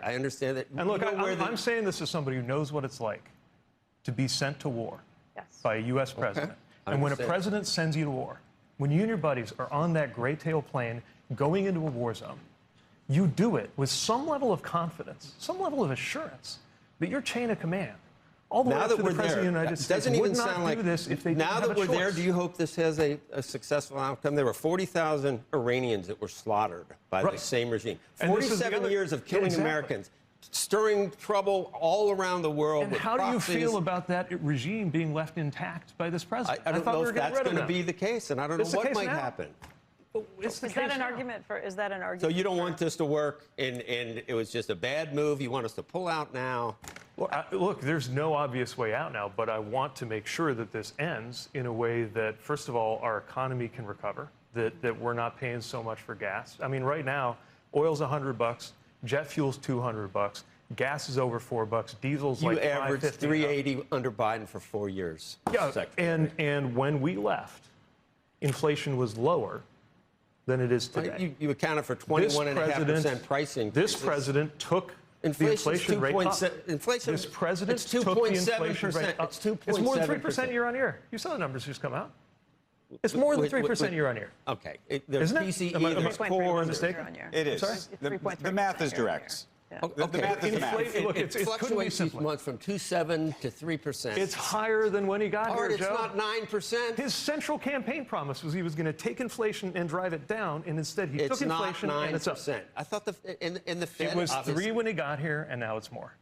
I understand that. And look, I'm saying this as somebody who knows what it's like to be sent to war by a U.S. president. And when a president sends you to war, when you and your buddies are on that gray tail plane going into a war zone, you do it with some level of confidence, some level of assurance that your chain of command, all the way up to the President of the United States, would not do this if they didn't have a choice. Now that we're there, do you hope this has a successful outcome? There were 40,000 Iranians that were slaughtered by the same regime. 47 years of killing Americans, stirring trouble all around the world. And how do you feel about that regime being left intact by this president? I don't know if that's going to be the case, and I don't know what might happen. Is that an argument? So you don't want this to work, and it was just a bad move. You want us to pull out now? Well, look, there's no obvious way out now, but I want to make sure that this ends in a way that, first of all, our economy can recover, that we're not paying so much for gas. I mean, right now, oil's $100, jet fuel's $200, gas is over $4, diesel's like $5.50. You averaged $3.80 under Biden for 4 years. Yeah, and when we left, inflation was lower than it is today. You accounted for 21.5% price increase. This president took the inflation rate up. This president took the inflation rate up. It's more than 3% year on year. You saw the numbers just come out. It's more than 3% year on year. Okay. Isn't it? Am I core mistaken? It is. The math is direct. Okay. The math is the math. Look, it fluctuates each month from 2.7 to 3%. It's higher than when he got here, Joe. It's not 9%. His central campaign promise was he was going to take inflation and drive it down, and instead he took inflation and it's up. I thought the Fed... It was 3 when he got here, and now it's more.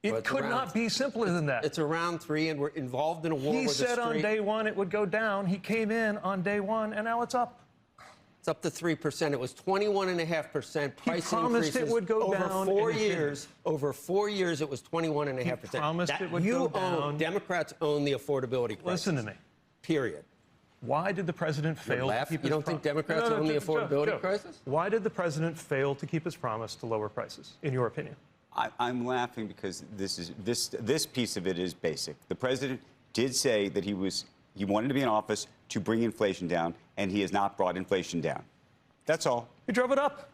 It could not be simpler than that. It's around 3, and we're involved in a war with the street. He said on day one it would go down. He came in on day one, and now it's up. It's up to 3%. It was 21.5% price increases. He promised it would go down over 4 years. Over 4 years, it was 21.5%. He promised it would go down. Democrats own the affordability crisis. Listen to me. Period. Why did the president fail to keep his promise? You don't think Democrats own the affordability crisis? Why did the president fail to keep his promise to lower prices, in your opinion? I'm laughing because this piece of it is basic. The president did say that he wanted to be in office to bring inflation down, and he has not brought inflation down. That's all. He drove it up.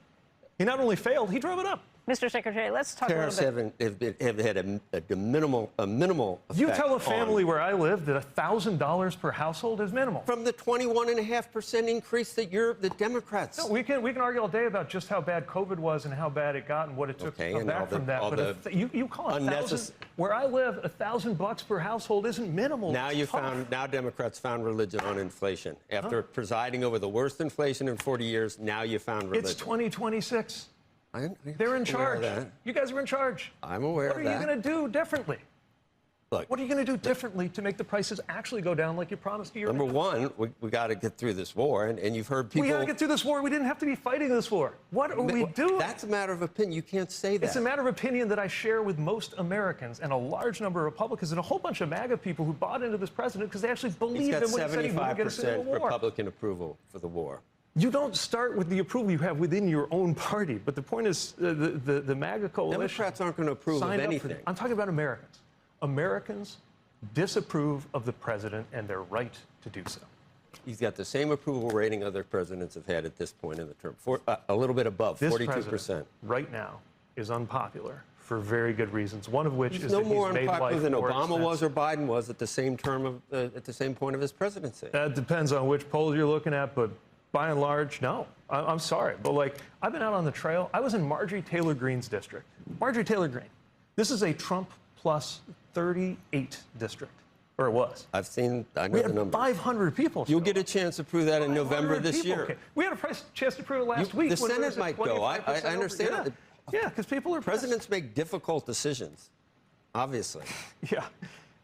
He not only failed, he drove it up. Mr. Secretary, let's talk Tariffs a little bit. have had a minimal effect. You tell a family where I live that $1,000 per household is minimal. From the 21.5% increase that the Democrats... No, we can argue all day about just how bad COVID was and how bad it got and what it took to come back from that. But you call it $1,000. Where I live, $1,000 per household isn't minimal. Now Democrats found religion on inflation. After presiding over the worst inflation in 40 years, now you found religion. It's 2026. They're in charge. You guys are in charge. I'm aware of that. What are you going to do differently? Look, what are you going to do differently to make the prices actually go down like you promised a year ago? Number one, we got to get through this war, and you've heard people... We got to get through this war. We didn't have to be fighting this war. What are we doing? That's a matter of opinion. You can't say that. It's a matter of opinion that I share with most Americans and a large number of Republicans and a whole bunch of MAGA people who bought into this president because they actually believed in what he said he wouldn't get us into a war. 75% Republican approval for the war. You don't start with the approval you have within your own party. But the point is, the MAGA coalition... Democrats aren't going to approve of anything. I'm talking about Americans. Americans disapprove of the president, and they're right to do so. He's got the same approval rating other presidents have had at this point in the term, a little bit above, 42%. This president right now is unpopular for very good reasons, one of which is that he's made life more expensive. No more unpopular than Obama was or Biden was at the same at the same point of his presidency. That depends on which polls you're looking at, but by and large, no. I'm sorry, but I've been out on the trail. I was in Marjorie Taylor Greene's district. Marjorie Taylor Greene. This is a Trump plus 38 district, or it was. I know the numbers. We had 500 people. You'll get a chance to prove that in November this year. Okay. We had a chance to prove it last week. The Senate might go. I understand that. Yeah, because people are... Presidents make difficult decisions, obviously. Yeah,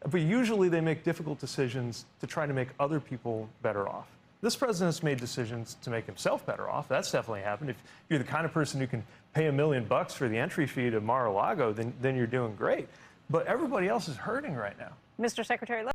but usually they make difficult decisions to try to make other people better off. This president's made decisions to make himself better off. That's definitely happened. If you're the kind of person who can pay $1 million for the entry fee to Mar-a-Lago, then you're doing great. But everybody else is hurting right now. Mr. Secretary,